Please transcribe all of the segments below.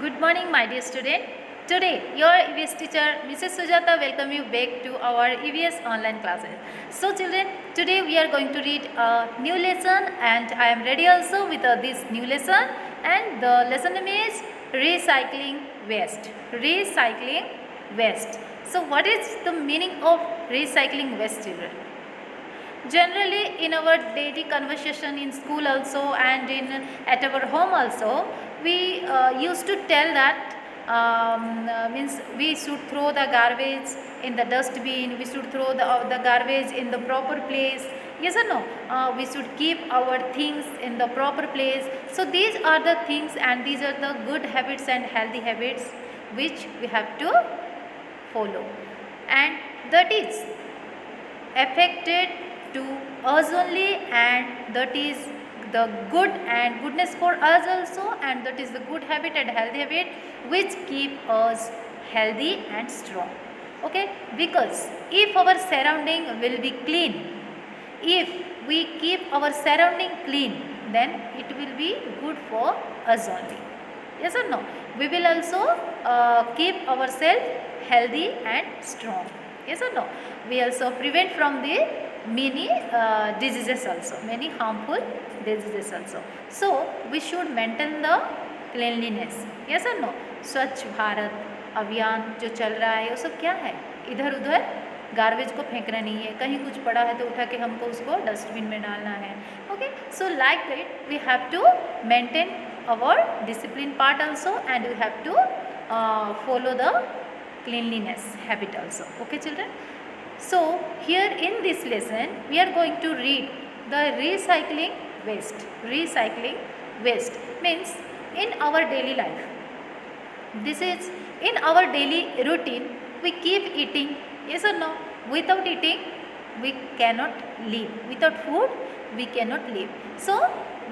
Good morning, my dear student. Today, your EVS teacher, Mrs. Sujata, welcome you back to our EVS online classes. So, children, today we are going to read a new lesson, and I am ready also with this new lesson. And the lesson name is recycling waste. Recycling waste. So, what is the meaning of recycling waste, children? Generally, in our daily conversation in school also and in at our home also, we used to tell that means we should throw the garbage in the dustbin, we should throw the garbage in the proper place. Yes or no? We should keep our things in the proper place. So these are the things and these are the good habits and healthy habits which we have to follow, and that is affected to us only, and that is the good and goodness for us also, and that is the good habit and healthy habit which keep us healthy and strong. Okay, because if our surrounding will be clean, if we keep our surrounding clean, then it will be good for us only. Yes or no? We will also keep ourselves healthy and strong. Yes or no? We also prevent from the many diseases also, many harmful diseases also. So we should maintain the cleanliness. Yes or no? स्वच्छ भारत अभियान जो चल रहा है वो सब क्या है, इधर उधर गार्बेज को फेंकना नहीं है, कहीं कुछ पड़ा है तो उठा के हमको उसको डस्टबिन में डालना है. Okay, so like that we have to maintain our discipline part also, and we have to follow the cleanliness habit also. Okay, children? So here in this lesson we are going to read the recycling waste. Recycling waste means in our daily life, this is in our daily routine, we keep eating. Yes or no? Without eating we cannot live, without food we cannot live. So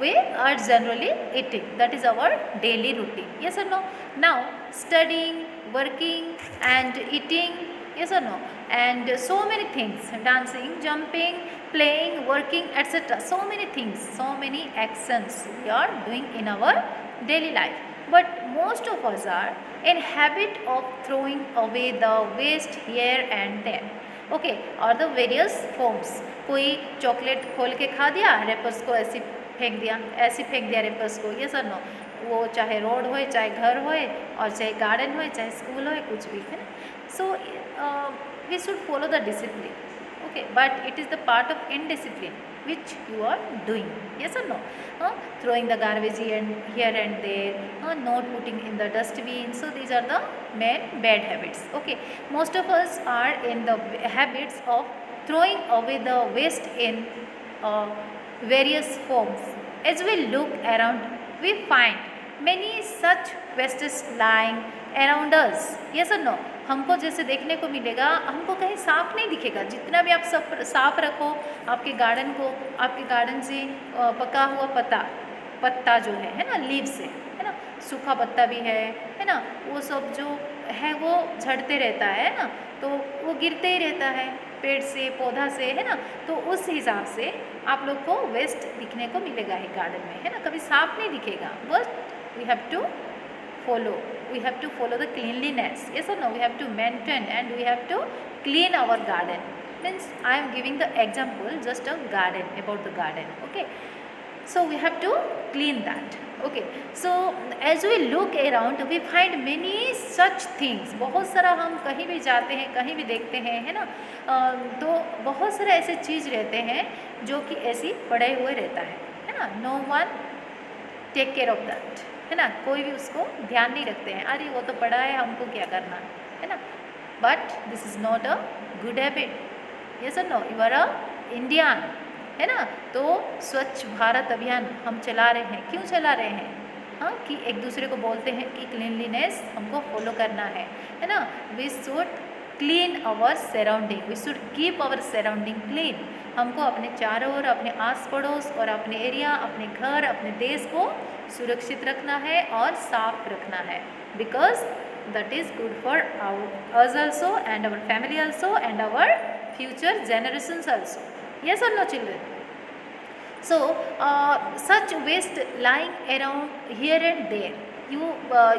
we are generally eating, that is our daily routine. Yes or no? Now studying, working and eating. Yes or no? And so many things, dancing, jumping, playing, working, etc. So many things, so many actions we are doing in our daily life. But most of us are in habit of throwing away the waste here and there. Okay, और the various forms. कोई chocolate खोल के खा दिया, wrappers को ऐसे फेंक दिया, ऐसे फेंक दिया रेपर्स को. ये सर नो, वो चाहे रोड हो, चाहे घर हो, और चाहे गार्डन हो, चाहे स्कूल हो, कुछ भी है ना. So we should follow the discipline. Okay, but it is the part of indiscipline which you are doing. Yes or no? Throwing the garbage here and there, not putting in the dustbin. So these are the main bad habits. Okay, most of us are in the habits of throwing away the waste in various forms. As we look around, we find many such wastes lying around us. Yes or no? हमको जैसे देखने को मिलेगा, हमको कहीं साफ नहीं दिखेगा. जितना भी आप सब साफ रखो आपके गार्डन को, आपके गार्डन से पका हुआ पत्ता जो है ना, लीव से, है ना, सूखा पत्ता भी है ना, वो सब जो है वो झड़ते रहता है ना, तो वो गिरते ही रहता है पेड़ से, पौधा से, है ना. तो उस हिसाब से आप लोग को वेस्ट दिखने को मिलेगा है गार्डन में, है ना, कभी साफ नहीं दिखेगा. But we have to follow the cleanliness. Yes or no? We have to maintain and we have to clean our garden. Means I am giving the example just a garden, about the garden. Okay, so we have to clean that. Okay, so as we look around we find many such things. बहुत सारा हम कहीं भी जाते हैं, कहीं भी देखते हैं, है ना, तो बहुत सारे ऐसे चीज़ रहते हैं जो कि ऐसी पड़े हुए रहता है ना. No one take care of that, है ना, कोई भी उसको ध्यान नहीं रखते हैं. अरे वो तो पड़ा है, हमको क्या करना है ना. But this is not a good habit. Yes or no? You are a Indian, है ना. तो स्वच्छ भारत अभियान हम चला रहे हैं. क्यों चला रहे हैं? हाँ, कि एक दूसरे को बोलते हैं कि क्लीनलीनेस हमको फॉलो करना है ना. We should clean our surrounding, we should keep our surrounding clean. हमको अपने चारों ओर, अपने आस पड़ोस और अपने एरिया, अपने घर, अपने देश को सुरक्षित रखना है और साफ रखना है. Because that is good for us also and our family also and our future generations also. Yes or no, children? So such waste lying around here and there. you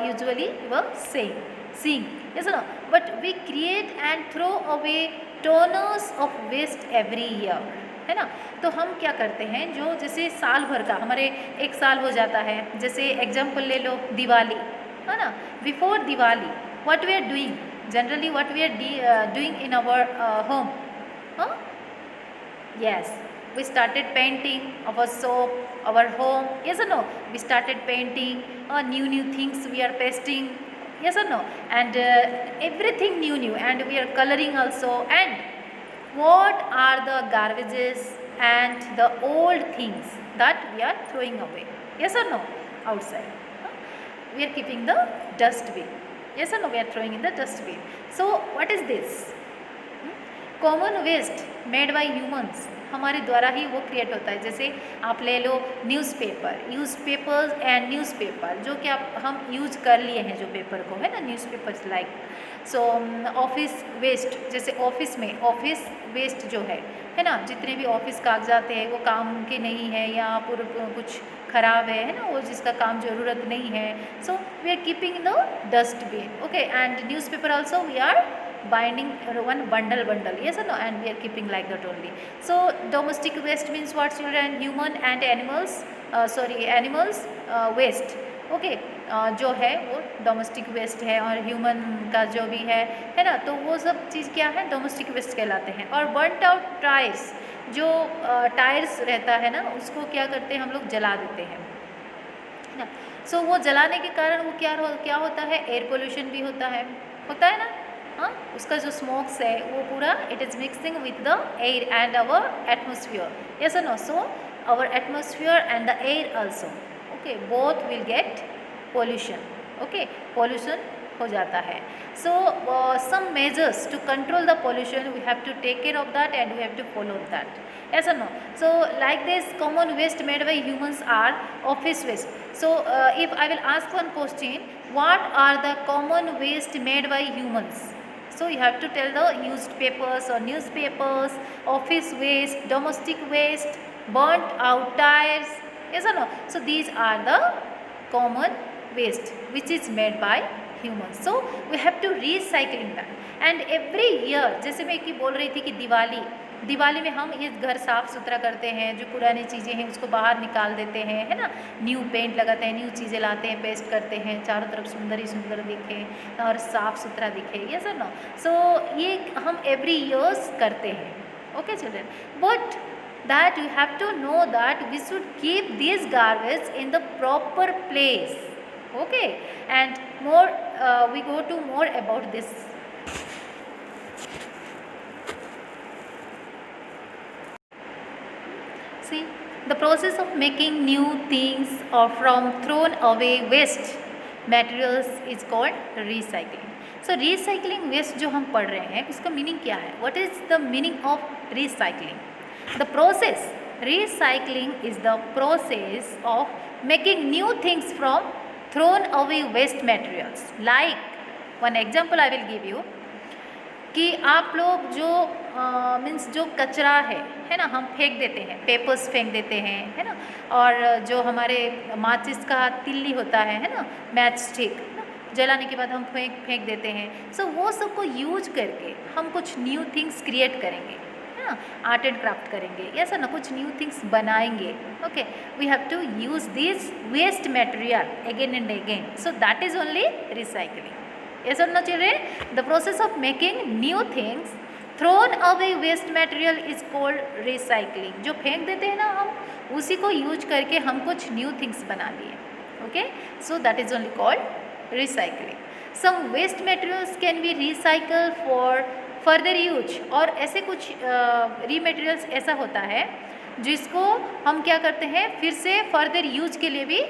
usually were seeing, yes or no? But we create and throw away tonners of waste every year, है ना। तो हम क्या करते हैं, जो जैसे साल भर का हमारे एक साल हो जाता है, जैसे एग्जाम्पल ले लो दिवाली, है ना। Before Diwali what we are doing, generally what we are doing in our home, yes, we started painting our soap, our home, yes or no? We started painting new things we are pasting, yes or no? And everything new, and we are coloring also. And what are the garbages and the old things that we are throwing away, yes or no? Outside, we are keeping the dustbin, yes or no? We are throwing in the dustbin. So what is this? Common waste made by humans, हमारे द्वारा ही वो create होता है। जैसे आप ले लो newspapers and newspaper, जो कि हम यूज कर लिए हैं जो पेपर को, है ना, newspapers like. So office waste, जैसे ऑफिस में ऑफिस वेस्ट जो है ना, जितने भी ऑफिस कागजात है वो काम के नहीं है या पूरा कुछ ख़राब है ना, वो जिसका काम ज़रूरत नहीं है, so we are keeping the dustbin, okay. And newspaper also we are binding one bundle, yes or no? And we are keeping like that only. So domestic waste means what, children? Human and animals, animals waste, okay, जो है वो domestic waste है, और human का जो भी है ना, तो वो सब चीज़ क्या है, डोमेस्टिक वेस्ट कहलाते हैं। और बर्नट आउट टायर्स, जो टायर्स रहता है ना, उसको क्या करते हैं हम लोग, जला देते हैं, है ना। सो वो जलाने के कारण वो क्या होता है, एयर पोल्यूशन भी होता है ना, हाँ, उसका जो स्मोक्स है वो पूरा it is mixing with the air and our atmosphere, yes or no? So our atmosphere and the air also, okay, both will get pollution, okay, pollution हो जाता है। So some measures to control the pollution, we have to take care of that and we have to follow that, yes or no? So like this, common waste made by humans are office waste. So if I will ask one question, what are the common waste made by humans? So you have to tell the used papers or newspapers, office waste, domestic waste, burnt out tires, yes or no? So these are the common waste which is made by humans. So we have to recycling that. And every year, जैसे मैं कि बोल रही थी कि दिवाली में हम ये घर साफ़ सुथरा करते हैं, जो पुरानी चीज़ें हैं उसको बाहर निकाल देते हैं, है ना, न्यू पेंट लगाते हैं, न्यू चीज़ें लाते हैं, पेस्ट करते हैं, चारों तरफ सुंदर ही सुंदर दिखे और साफ़ सुथरा दिखे, यस और नो? सो ये हम एवरी ईयर्स करते हैं, okay children. But that you have to know that we should keep this garbage in the proper place, okay. And more we go to more about this. See, the process of making new things or from thrown away waste materials is called recycling. So recycling waste जो हम पढ़ रहे हैं उसका meaning क्या है? What is the meaning of recycling? The process, recycling is the process of making new things from thrown away waste materials. Like one example I will give you, कि आप लोग जो मीन्स जो कचरा है ना, हम फेंक देते हैं, पेपर्स फेंक देते हैं, है ना, और जो हमारे माचिस का तिल्ली होता है ना, मैच स्टिक, जलाने के बाद हम फेंक देते हैं। सो वो सब को यूज करके हम कुछ न्यू थिंग्स क्रिएट करेंगे, है ना, आर्ट एंड क्राफ्ट करेंगे, ऐसा ना, कुछ न्यू थिंग्स बनाएंगे, okay. We have to use this waste material again and again, so that is only recycling, yes or no children? The process of making new things thrown away waste material is called recycling. जो फेंक देते हैं ना हम, उसी को use करके हम कुछ न्यू थिंग्स बना लिए, okay. So that is only called recycling. Some waste materials can be recycle for further use, और ऐसे कुछ रीमटेरियल्स ऐसा होता है जिसको हम क्या करते हैं, फिर से फर्दर यूज के लिए भी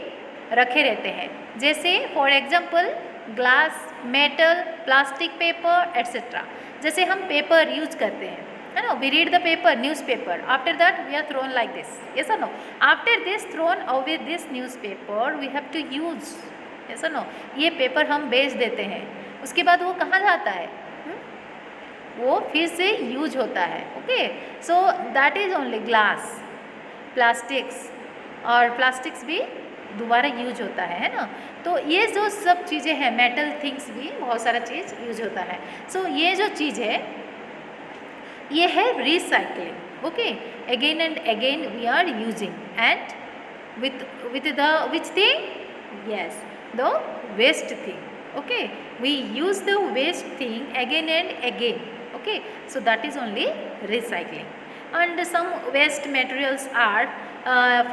रखे रहते हैं। जैसे for example glass, metal, plastic paper etcetera. जैसे हम पेपर यूज करते हैं, है ना, we read the paper, newspaper, after that we are thrown like this, yes or no? After this thrown away this newspaper we have to use, yes or no? ये paper हम बेच देते हैं, उसके बाद वो कहाँ जाता है, वो फिर से यूज होता है, okay. So that is only glass, plastics, और प्लास्टिक्स भी दोबारा यूज होता है ना। तो ये जो सब चीज़ें हैं, मेटल थिंग्स भी बहुत सारा चीज़ यूज होता है। सो ये जो चीज़ है ये है recycling. Okay, again and again we are using and with the which thing? Yes, the waste thing. Okay, we use the waste thing again and again. Okay, so that is only recycling. And some waste materials are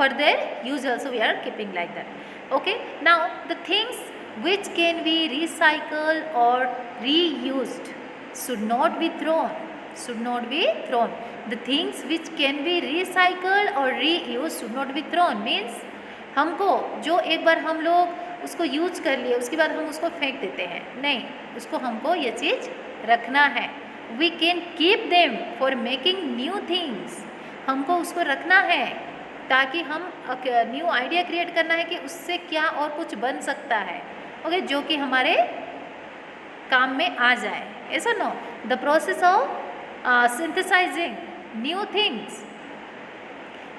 for their use also we are keeping like that. Okay, now the things which can be recycled or reused should not be thrown, should not be thrown. The things which can be recycled or reused should not be thrown means हमको जो एक बार हम लोग उसको use कर लिए उसके बाद हम उसको फेंक देते हैं, नहीं, उसको हमको ये चीज़ रखना है। We can keep them for making new things, हमको उसको रखना है ताकि हम न्यू आइडिया क्रिएट करना है कि उससे क्या और कुछ बन सकता है। ओके, जो कि हमारे काम में आ जाए, ऐसा no. The process of synthesising new things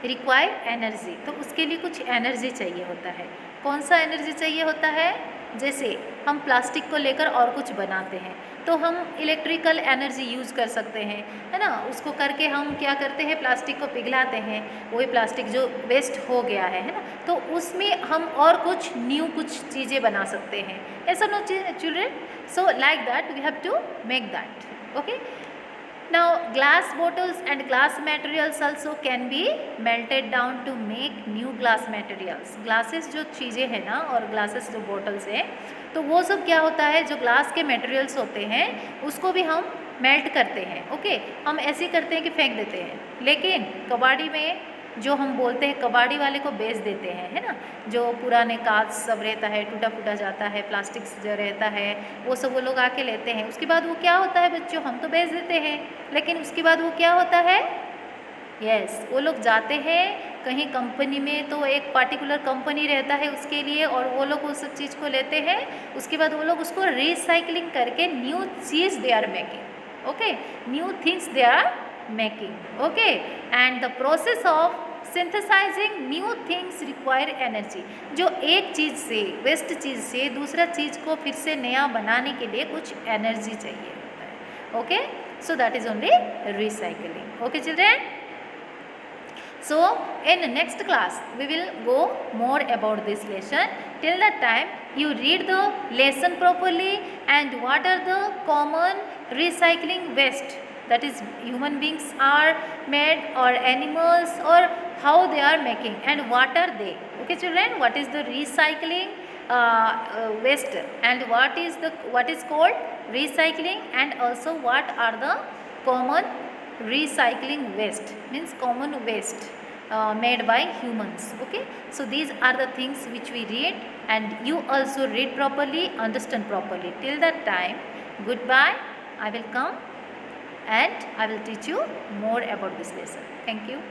require energy, तो उसके लिए कुछ एनर्जी चाहिए होता है। कौन सा एनर्जी चाहिए होता है? जैसे हम प्लास्टिक को लेकर और कुछ बनाते हैं तो हम इलेक्ट्रिकल एनर्जी यूज़ कर सकते हैं, है ना। उसको करके हम क्या करते हैं, प्लास्टिक को पिघलाते हैं, वही प्लास्टिक जो वेस्ट हो गया है ना, तो उसमें हम और कुछ न्यू कुछ चीज़ें बना सकते हैं, ऐसा no children. So like that we have to make that. Okay, now glass bottles and glass materials also can be melted down to make new glass materials. glasses जो चीज़ें हैं ना और glasses जो bottles है तो वो सब क्या होता है, जो glass के materials होते हैं उसको भी हम मेल्ट करते हैं। ओके, हम ऐसे करते हैं कि फेंक देते हैं, लेकिन कबाड़ी में जो हम बोलते हैं कबाड़ी वाले को बेच देते हैं, है ना। जो पुराने कांच सब रहता है, टूटा फूटा जाता है, प्लास्टिक जो रहता है वो सब वो लोग आके लेते हैं। उसके बाद वो क्या होता है बच्चों, हम तो बेच देते हैं, लेकिन उसके बाद वो क्या होता है, यस, वो लोग जाते हैं कहीं कंपनी में, तो एक पर्टिकुलर कंपनी रहता है उसके लिए, और वो लोग उस सब चीज़ को लेते हैं। उसके बाद वो लोग उसको रिसाइकलिंग करके न्यू चीज़ they are making. Okay, new things they are making. Okay, and the process of synthesising new things require energy, जो एक चीज़ से, वेस्ट चीज़ से दूसरा चीज़ को फिर से नया बनाने के लिए कुछ एनर्जी चाहिए होता है। Okay, so that is only recycling. Okay children, so in next class we will go more about this lesson. Till that time you read the lesson properly and what are the common recycling waste, that is human beings are made or animals, or how they are making and what are they. Okay children, what is the recycling waste and what is called recycling, and also what are the common recycling waste, means common waste made by humans. Okay, so these are the things which we read, and you also read properly, understand properly. Till that time, goodbye. I will come and I will teach you more about this lesson. Thank you.